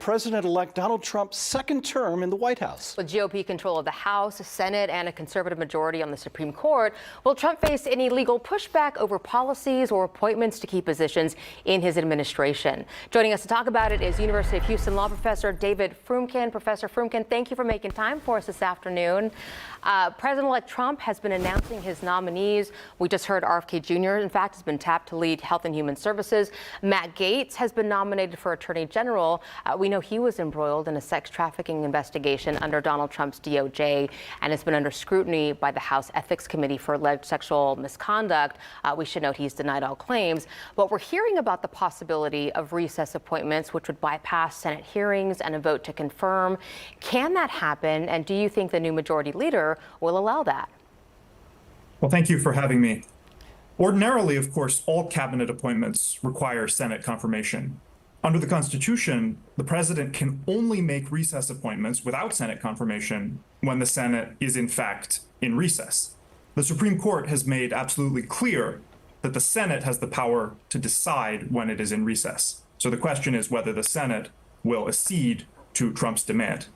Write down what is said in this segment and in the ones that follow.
President-elect Donald Trump's second term in the White House. With GOP control of the House, Senate, and a conservative majority on the Supreme Court, will Trump face any legal pushback over policies or appointments to key positions in his administration? Joining us to talk about it is University of Houston law professor David Frumkin. Professor Frumkin, thank you for making time for us this afternoon. President-elect Trump has been announcing his nominees. We just heard RFK Jr., in fact, has been tapped to lead Health and Human Services. Matt Gaetz has been nominated for Attorney General. We know he was embroiled in a sex trafficking investigation under Donald Trump's DOJ and has been under scrutiny by the House Ethics Committee for alleged sexual misconduct. We should note he's denied all claims. But we're hearing about the possibility of recess appointments, which would bypass Senate hearings and a vote to confirm. Can that happen? And do you think the new majority leader will allow that? Well, thank you for having me. Ordinarily, of course, all cabinet appointments require Senate confirmation. Under the Constitution, the president can only make recess appointments without Senate confirmation when the Senate is in fact in recess. The Supreme Court has made absolutely clear that the Senate has the power to decide when it is in recess. So the question is whether the Senate will accede to Trump's demand.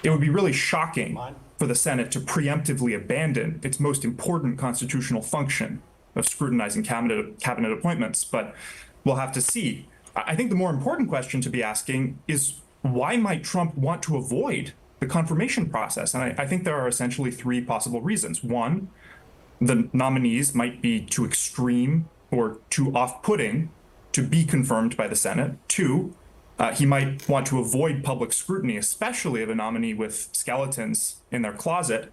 It would be really shocking for the Senate to preemptively abandon its most important constitutional function of scrutinizing cabinet appointments, but we'll have to see. I think the more important question to be asking is why might Trump want to avoid the confirmation process? And I think there are essentially three possible reasons. One, the nominees might be too extreme or too off-putting to be confirmed by the Senate. Two, he might want to avoid public scrutiny, especially of a nominee with skeletons in their closet.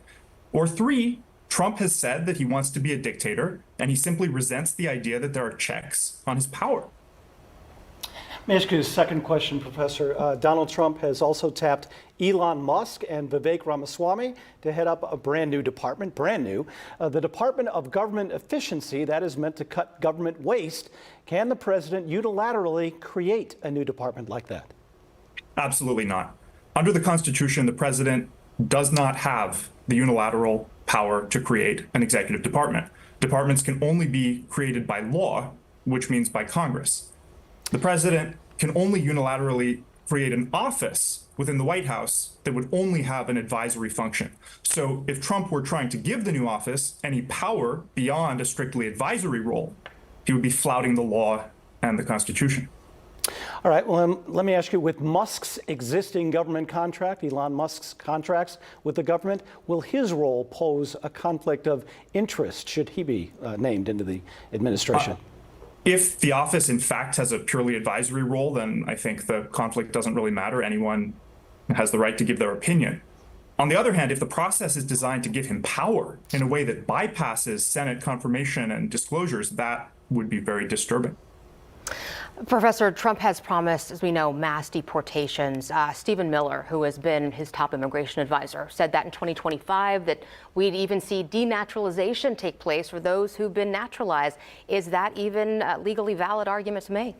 Or three, Trump has said that he wants to be a dictator, and he simply resents the idea that there are checks on his power. Let me ask you a second question, Professor. Donald Trump has also tapped Elon Musk and Vivek Ramaswamy to head up a brand new department, the Department of Government Efficiency. That is meant to cut government waste. Can the president unilaterally create a new department like that? Absolutely not. Under the Constitution, the president does not have the unilateral power to create an executive department. Departments can only be created by law, which means by Congress. The president can only unilaterally create an office within the White House that would only have an advisory function. So if Trump were trying to give the new office any power beyond a strictly advisory role, he would be flouting the law and the Constitution. All right, well, let me ask you, with Musk's existing government contract, Elon Musk's contracts with the government, will his role pose a conflict of interest should he be named into the administration? If the office, in fact, has a purely advisory role, then I think the conflict doesn't really matter. Anyone has the right to give their opinion. On the other hand, if the process is designed to give him power in a way that bypasses Senate confirmation and disclosures, that would be very disturbing. Professor, Trump has promised, as we know, mass deportations. Stephen Miller, who has been his top immigration advisor, said that in 2025 that we'd even see denaturalization take place for those who've been naturalized. Is that even a legally valid argument to make?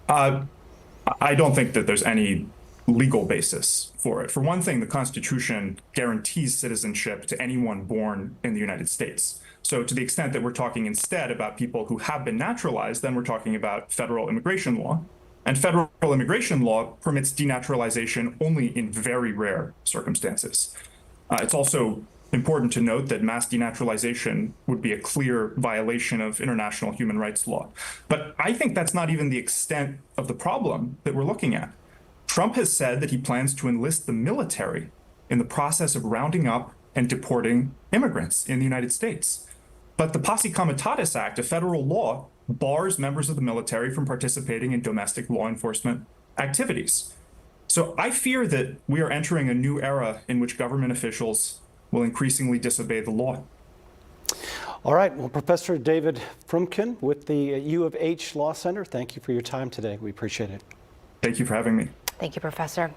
I don't think that there's any legal basis for it. For one thing, the Constitution guarantees citizenship to anyone born in the United States. So to the extent that we're talking instead about people who have been naturalized, then we're talking about federal immigration law. And federal immigration law permits denaturalization only in very rare circumstances. It's also important to note that mass denaturalization would be a clear violation of international human rights law. But I think that's not even the extent of the problem that we're looking at. Trump has said that he plans to enlist the military in the process of rounding up and deporting immigrants in the United States. But the Posse Comitatus Act, a federal law, bars members of the military from participating in domestic law enforcement activities. So I fear that we are entering a new era in which government officials will increasingly disobey the law. All right. Well, Professor David Frumkin with the U of H Law Center, thank you for your time today. We appreciate it. Thank you for having me. Thank you, Professor.